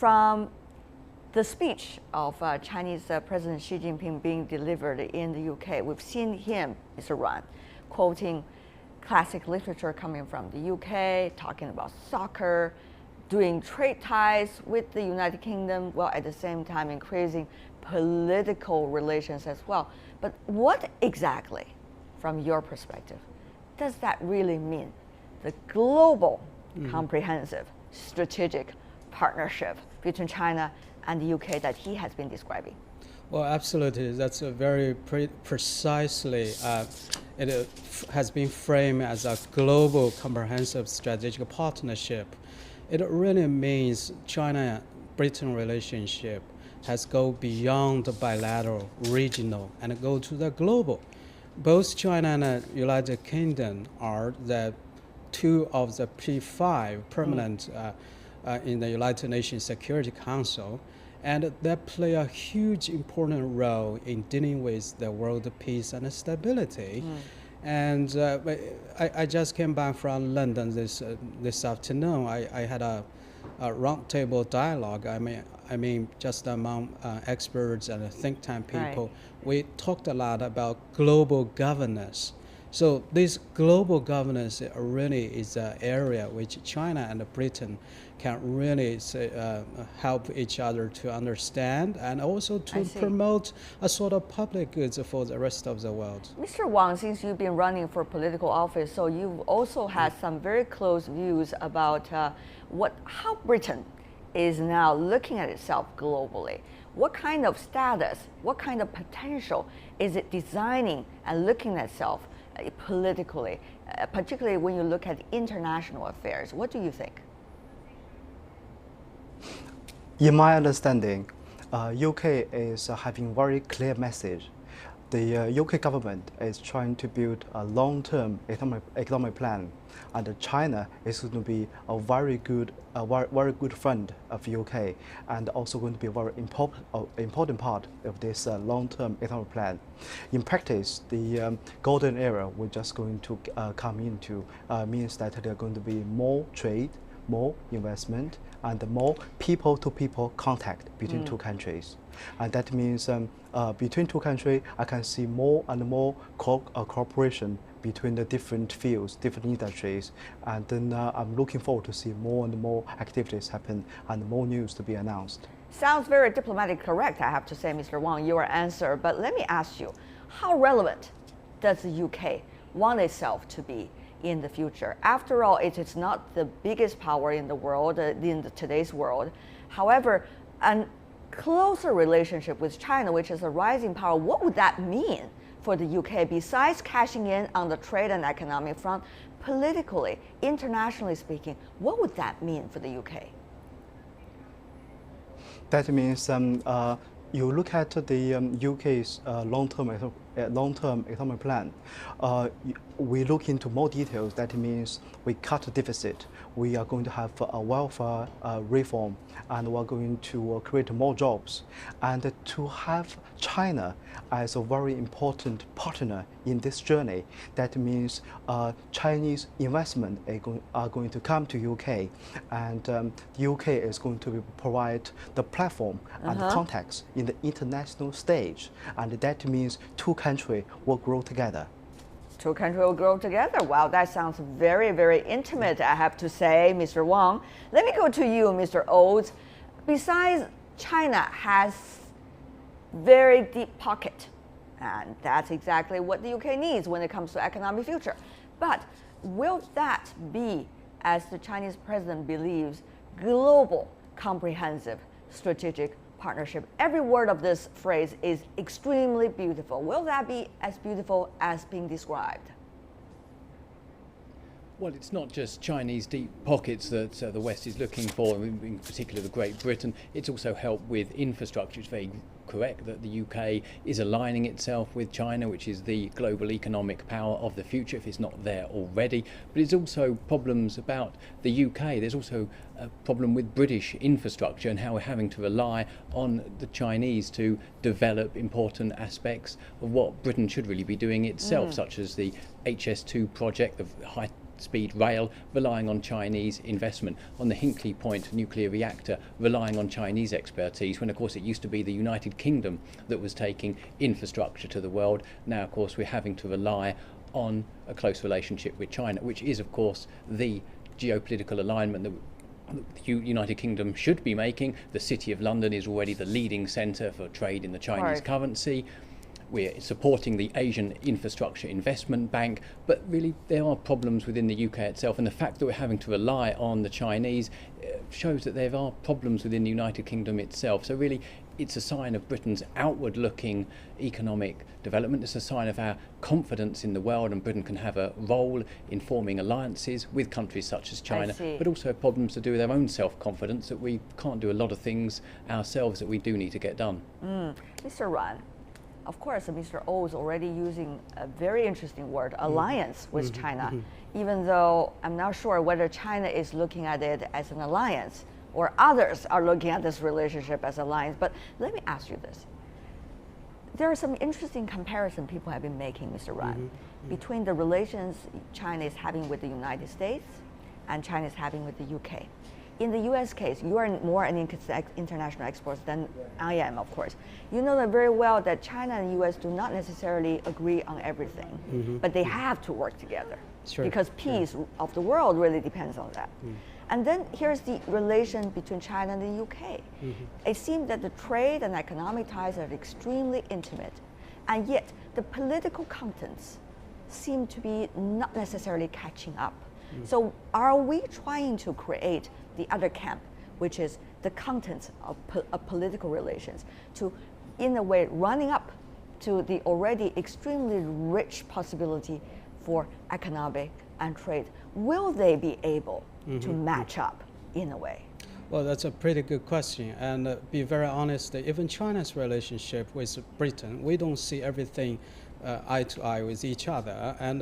from the speech of Chinese President Xi Jinping being delivered in the UK, we've seen him, Mr. Wang, quoting classic literature coming from the UK, talking about soccer, doing trade ties with the United Kingdom, while at the same time increasing political relations as well. But what exactly, from your perspective, does that really mean? The global, comprehensive, strategic partnership between China and the UK that he has been describing? Well, absolutely. That's a very precisely, it has been framed as a global comprehensive strategic partnership. It really means China-Britain relationship has go beyond the bilateral, regional, and go to the global. Both China and the United Kingdom are the two of the P5 permanent in the United Nations Security Council, and they play a huge important role in dealing with the world peace and stability. And I just came back from London this afternoon. I had a roundtable dialogue. I mean, just among experts and think tank people. Right. We talked a lot about global governance. So this global governance really is an area which China and Britain can really help each other to understand and also to promote a sort of public goods for the rest of the world. Mr. Wang, since you've been running for political office, so you've also had some very close views about how Britain is now looking at itself globally. What kind of status, what kind of potential is it designing and looking at itself politically, particularly when you look at international affairs? What do you think? In my understanding, UK is having very clear message. The UK government is trying to build a long-term economic plan, and China is going to be a very good friend of UK, and also going to be a very important part of this long-term economic plan. In practice, the golden era we're just going to come into means that there are going to be more trade, more investment, and more people-to-people contact between two countries. And that means between two countries, I can see more and more cooperation between the different fields, different industries. And then I'm looking forward to see more and more activities happen and more news to be announced. Sounds very diplomatically correct, I have to say, Mr. Wang, your answer. But let me ask you, how relevant does the UK want itself to be in the future? After all, it is not the biggest power in the world, in today's world. However, a closer relationship with China, which is a rising power, what would that mean for the UK, besides cashing in on the trade and economic front? Politically, internationally speaking, what would that mean for the UK? That means you look at the UK's long-term economic plan. We look into more details. That means we cut the deficit. We are going to have a welfare reform, and we're going to create more jobs. And to have China as a very important partner in this journey, that means Chinese investment are going to come to UK, and the UK is going to provide the platform and the context in the international stage, and that means two countries will grow together. Two countries will grow together. Wow, that sounds very, very intimate, I have to say, Mr. Wang. Let me go to you, Mr. Oates. Besides, China has very deep pocket, and that's exactly what the UK needs when it comes to economic future. But will that be, as the Chinese president believes, global, comprehensive, strategic partnership? Every word of this phrase is extremely beautiful. Will that be as beautiful as being described? Well, it's not just Chinese deep pockets that the West is looking for, in particular the Great Britain. It's also help with infrastructure. It's very correct that the UK is aligning itself with China, which is the global economic power of the future, if it's not there already. But it's also problems about the UK. There's also a problem with British infrastructure and how we're having to rely on the Chinese to develop important aspects of what Britain should really be doing itself, such as the HS2 project, the high speed rail, relying on Chinese investment. On the Hinkley Point nuclear reactor, relying on Chinese expertise, when of course it used to be the United Kingdom that was taking infrastructure to the world. Now, of course, we're having to rely on a close relationship with China, which is, of course, the geopolitical alignment that the United Kingdom should be making. The City of London is already the leading centre for trade in the Chinese currency. We're supporting the Asian Infrastructure Investment Bank, but really there are problems within the UK itself, and the fact that we're having to rely on the Chinese shows that there are problems within the United Kingdom itself. So really it's a sign of Britain's outward-looking economic development. It's a sign of our confidence in the world, and Britain can have a role in forming alliances with countries such as China, but also problems to do with our own self-confidence, that we can't do a lot of things ourselves that we do need to get done. Mr. Ran, of course, Mr. O is already using a very interesting word, alliance with China, even though I'm not sure whether China is looking at it as an alliance or others are looking at this relationship as alliance. But let me ask you this. There are some interesting comparisons people have been making, Mr. Ran, between the relations China is having with the United States and China is having with the UK. In the US case, you are more an international expert than I am, of course. You know that very well that China and US do not necessarily agree on everything, but they have to work together because peace of the world really depends on that. And then here's the relation between China and the UK. It seems that the trade and economic ties are extremely intimate, and yet the political contents seem to be not necessarily catching up. So are we trying to create the other camp, which is the contents of political relations, to, in a way, running up to the already extremely rich possibility for economic and trade? Will they be able to match up in a way? Well, that's a pretty good question. And be very honest, even China's relationship with Britain, we don't see everything eye to eye with each other, and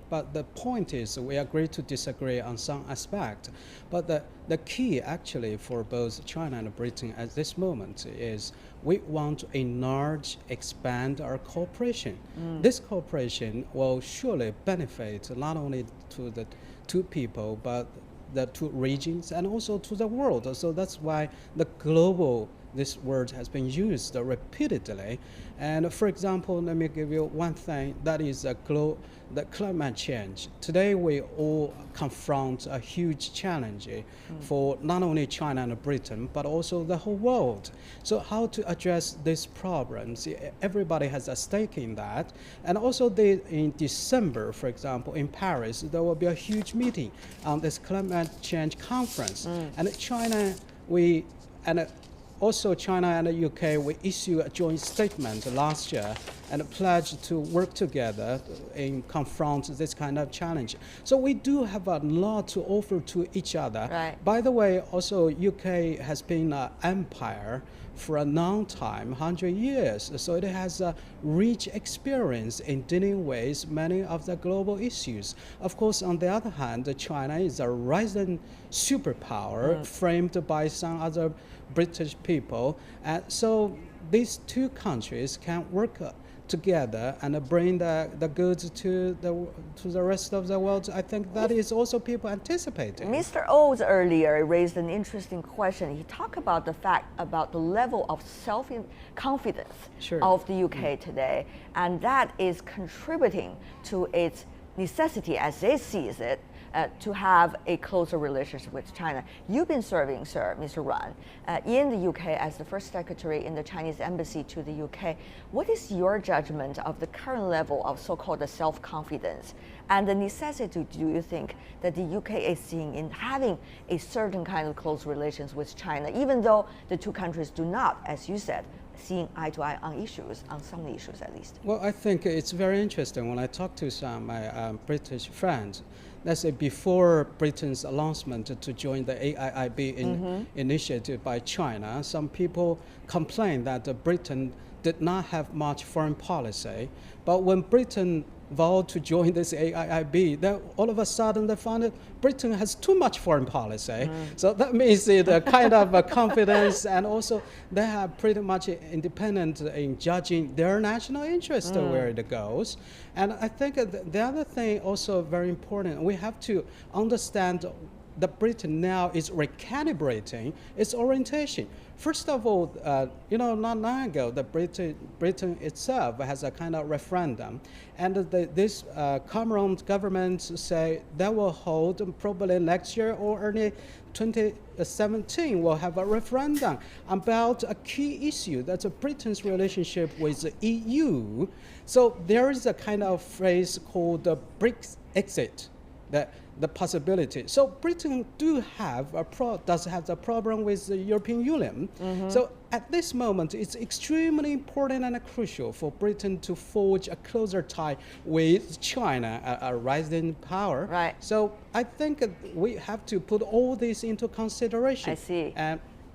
but the point is we agree to disagree on some aspect. But the key actually for both China and Britain at this moment is we want to enlarge, expand our cooperation. This cooperation will surely benefit not only to the two people, but the two regions and also to the world. So that's why the global, this word has been used repeatedly. And for example, let me give you one thing, that is the climate change. Today we all confront a huge challenge for not only China and Britain, but also the whole world. So how to address these problems? Everybody has a stake in that. And also in December, for example, in Paris, there will be a huge meeting on this climate change conference. And China, also China and the UK, we issued a joint statement last year and pledged to work together in confront this kind of challenge. So we do have a lot to offer to each other. Right. By the way, also UK has been an empire for a long time, 100 years. So it has a rich experience in dealing with many of the global issues. Of course, on the other hand, China is a rising superpower framed by some other British people. And so these two countries can work together and bring the goods to the rest of the world. I think that is also people anticipating. Mr. O's earlier raised an interesting question. He talked about the fact about the level of self-confidence of the UK today, and that is contributing to its necessity, as they sees it, to have a closer relationship with China. You've been serving, sir, Mr. Ran, in the UK as the first secretary in the Chinese embassy to the UK. What is your judgment of the current level of so-called self-confidence and the necessity, do you think, that the UK is seeing in having a certain kind of close relations with China, even though the two countries do not, as you said, seeing eye to eye on issues, on some issues at least? Well, I think it's very interesting when I talk to some of my British friends. Let's say before Britain's announcement to join the AIIB initiative by China, some people complained that Britain did not have much foreign policy. But when Britain vowed to join this AIIB, then all of a sudden they found that Britain has too much foreign policy. So that means the kind of confidence, and also they are pretty much independent in judging their national interest where it goes. And I think the other thing also very important, we have to understand that Britain now is recalibrating its orientation. First of all, not long ago, the Britain itself has a kind of referendum, and this Cameron government say they will hold probably next year or early 2017 will have a referendum about a key issue, that's Britain's relationship with the EU. So there is a kind of phrase called the Brexit, the possibility. So Britain does have a problem with the European Union. So at this moment, it's extremely important and crucial for Britain to forge a closer tie with China, a rising power. Right. So I think we have to put all this into consideration. I see.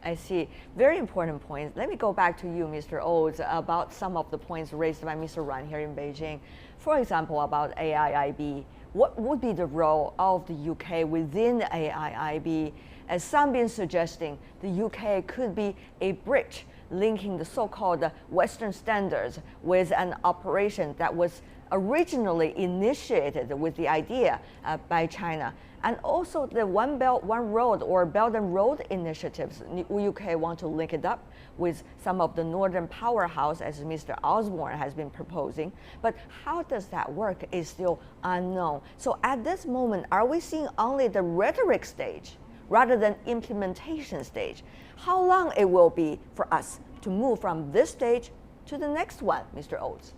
I see. Very important points. Let me go back to you, Mr. Oates, about some of the points raised by Mr. Ran here in Beijing. For example, about AIIB. What would be the role of the UK within the AIIB? As some been suggesting, the UK could be a bridge linking the so-called Western standards with an operation that was originally initiated with the idea by China. And also the One Belt, One Road or Belt and Road initiatives, UK want to link it up with some of the northern powerhouse, as Mr. Osborne has been proposing. But how does that work is still unknown. So at this moment, are we seeing only the rhetoric stage rather than implementation stage? How long it will be for us to move from this stage to the next one, Mr. Oates?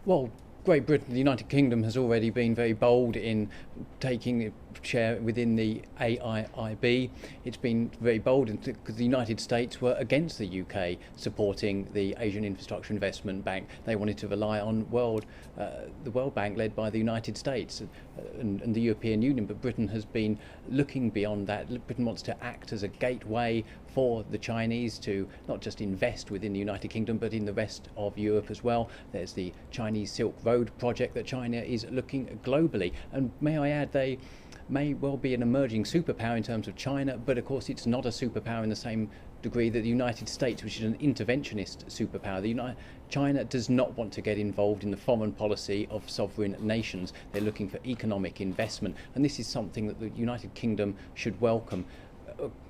Well, Great Britain, the United Kingdom, has already been very bold in taking a share within the AIIB. It's been very bold because the United States were against the UK supporting the Asian Infrastructure Investment Bank. They wanted to rely on the World Bank led by the United States and the European Union, but Britain has been looking beyond that. Britain wants to act as a gateway for the Chinese to not just invest within the United Kingdom but in the rest of Europe as well. There's the Chinese Silk Road project that China is looking globally, and may I add, they may well be an emerging superpower in terms of China, but of course it's not a superpower in the same degree that the United States, which is an interventionist superpower. China does not want to get involved in the foreign policy of sovereign nations. They're looking for economic investment, and this is something that the United Kingdom should welcome.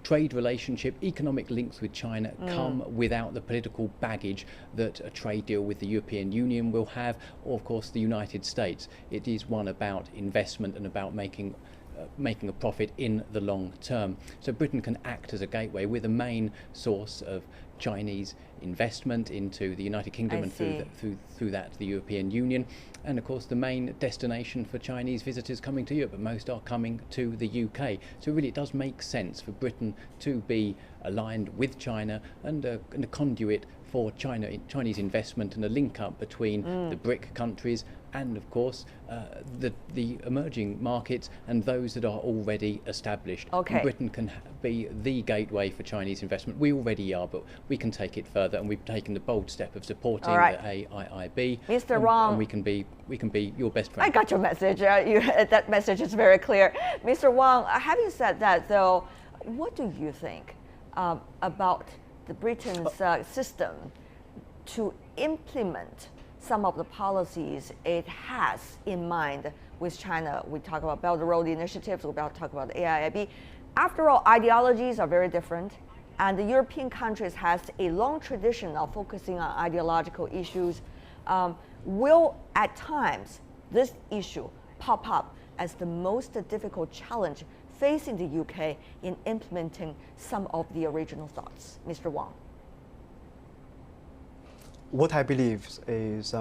Trade relationship, economic links with China come without the political baggage that a trade deal with the European Union will have, or of course the United States. It is one about investment and about making a profit in the long term. So Britain can act as a gateway. We're the main source of Chinese investment into the United Kingdom and through that the European Union, and of course the main destination for Chinese visitors coming to Europe, but most are coming to the UK. So really it does make sense for Britain to be aligned with China and a conduit for Chinese investment and a link up between the BRIC countries and of course the emerging markets and those that are already established. Okay. And Britain can be the gateway for Chinese investment. We already are, but we can take it further, and we've taken the bold step of supporting the AIIB. Mr. Wang, and we can be your best friend. I got your message. That message is very clear. Mr. Wang, having said that though, what do you think about the Britain's system to implement some of the policies it has in mind with China? We talk about Belt and Road initiatives, we talk about the AIIB. After all, ideologies are very different, and the European countries has a long tradition of focusing on ideological issues. Will at times this issue pop up as the most difficult challenge facing the UK in implementing some of the original thoughts? Mr. Wang. What I believe is,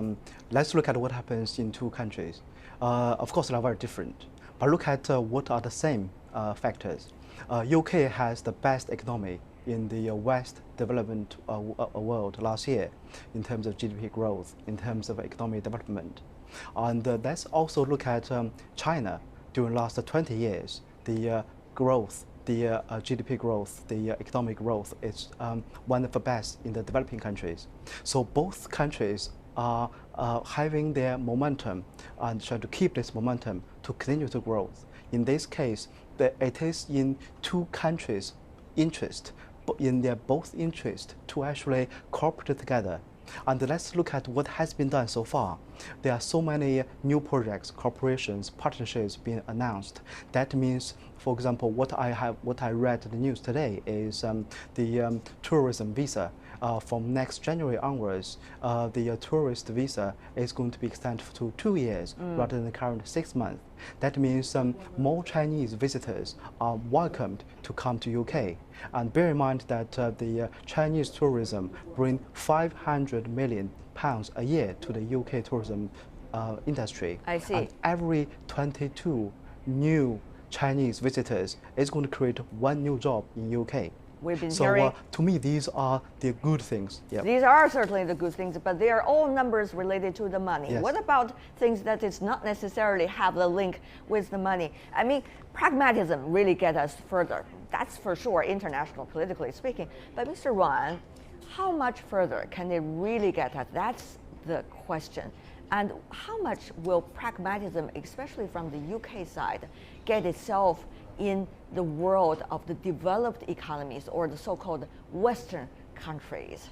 let's look at what happens in two countries. Of course, they are very different, but look at what are the same factors. UK has the best economy in the West development world last year in terms of GDP growth, in terms of economic development. And let's also look at China during the last 20 years. The growth, the GDP growth, the economic growth is one of the best in the developing countries. So both countries are having their momentum and try to keep this momentum to continue to grow. In this case, it is in two countries' interest, but in their both interest to actually cooperate together. And let's look at what has been done so far. There are so many new projects, corporations, partnerships being announced. That means, for example, what I read in the news today is the tourism visa. From next January onwards, the tourist visa is going to be extended to 2 years rather than the current 6 months. That means more Chinese visitors are welcomed to come to UK. And bear in mind that the Chinese tourism bring £500 million a year to the UK tourism industry. I see. And every 22 new Chinese visitors is going to create one new job in UK. We've been So hearing. to me, these are the good things. Yep. These are certainly the good things, but they are all numbers related to the money. Yes. What about things that is not necessarily have the link with the money? I mean, pragmatism really get us further. That's for sure, international, politically speaking. But Mr. Ruan, how much further can it really get us? That's the question. And how much will pragmatism, especially from the UK side, get itself in the world of the developed economies or the so-called Western countries?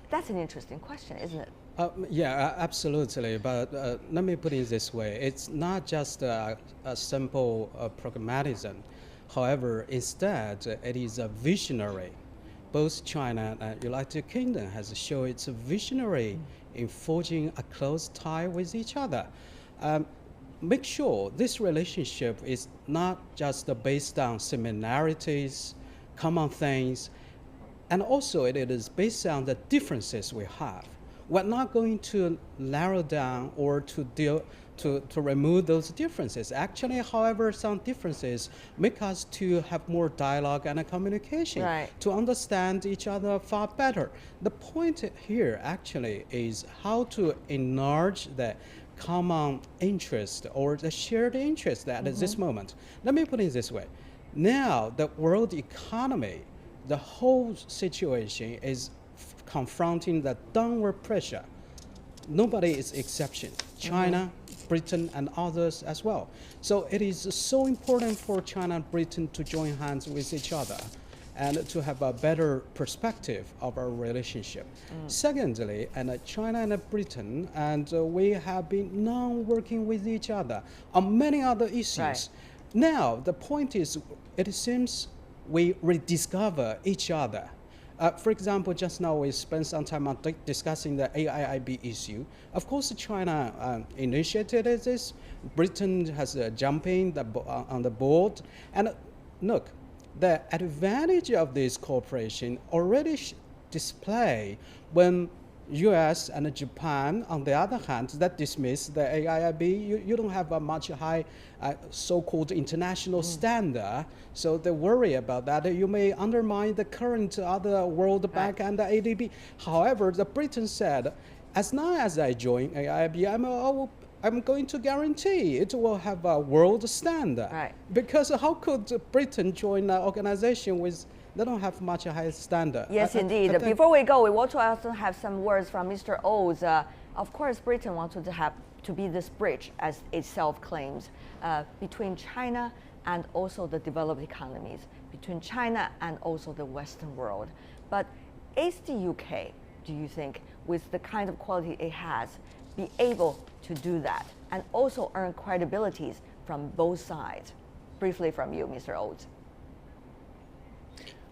That's an interesting question, isn't it? Yeah, absolutely. But let me put it this way. It's not just a simple pragmatism. However, instead, it is a visionary. Both China and United Kingdom has shown it's a visionary in forging a close tie with each other. Make sure this relationship is not just based on similarities, common things, and also it is based on the differences we have. We're not going to narrow down or to remove those differences. Actually, however, some differences make us to have more dialogue and a communication, Right. to understand each other far better. The point here actually is how to enlarge the common interest or the shared interest at this moment. Let me put it this way. Now, the world economy, the whole situation is confronting the downward pressure. Nobody is exception. China, Britain, and others as well. So it is so important for China and Britain to join hands with each other and to have a better perspective of our relationship. Secondly, and China and Britain, and we have been now working with each other on many other issues. Right. Now, the point is, it seems we rediscover each other. For example, just now we spent some time on discussing the AIIB issue. Of course, China initiated this. Britain has jumping on the board. And look, the advantage of this cooperation already display when US and Japan, on the other hand, that dismiss the AIIB, you don't have a much high so-called international standard, so they worry about that. You may undermine the current other World Bank and the ADB. However, the Britain said, as long as I join AIIB, I'm going to guarantee it will have a world standard. Right. Because how could Britain join an organization with they don't have much higher standard? Yes, indeed. Before we go, we want to also have some words from Mr. Oz. Of course, Britain wanted to be this bridge, as itself claims, between China and also the developed economies, between China and also the Western world. But is the UK, do you think, with the kind of quality it has, be able to do that and also earn credibilities from both sides? Briefly from you, Mr. Oz.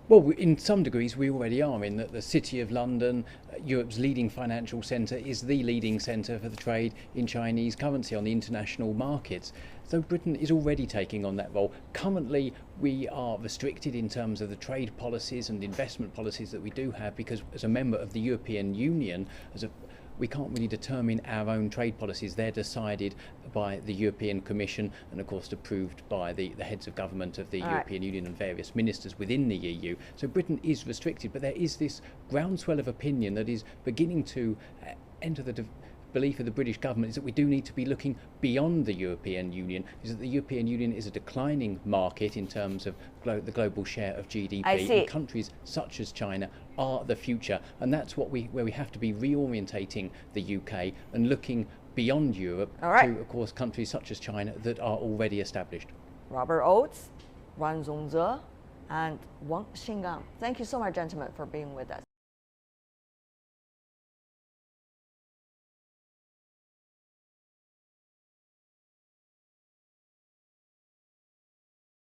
Well, in some degrees, we already are, in that the City of London, Europe's leading financial centre, is the leading centre for the trade in Chinese currency on the international markets. So Britain is already taking on that role. Currently, we are restricted in terms of the trade policies and investment policies that we do have, because as a member of the European Union, we can't really determine our own trade policies. They're decided by the European Commission and, of course, approved by the heads of government of the European Union and various ministers within the EU. So Britain is restricted, but there is this groundswell of opinion that is beginning to enter the belief of the British government is that we do need to be looking beyond the European Union, is that the European Union is a declining market in terms of the global share of GDP, I see. and countries such as China are the future, and that's where we have to be reorientating the UK and looking beyond Europe to, of course, countries such as China that are already established. Robert Oates, Wan Zongze, and Wang Xingang. Thank you so much, gentlemen, for being with us.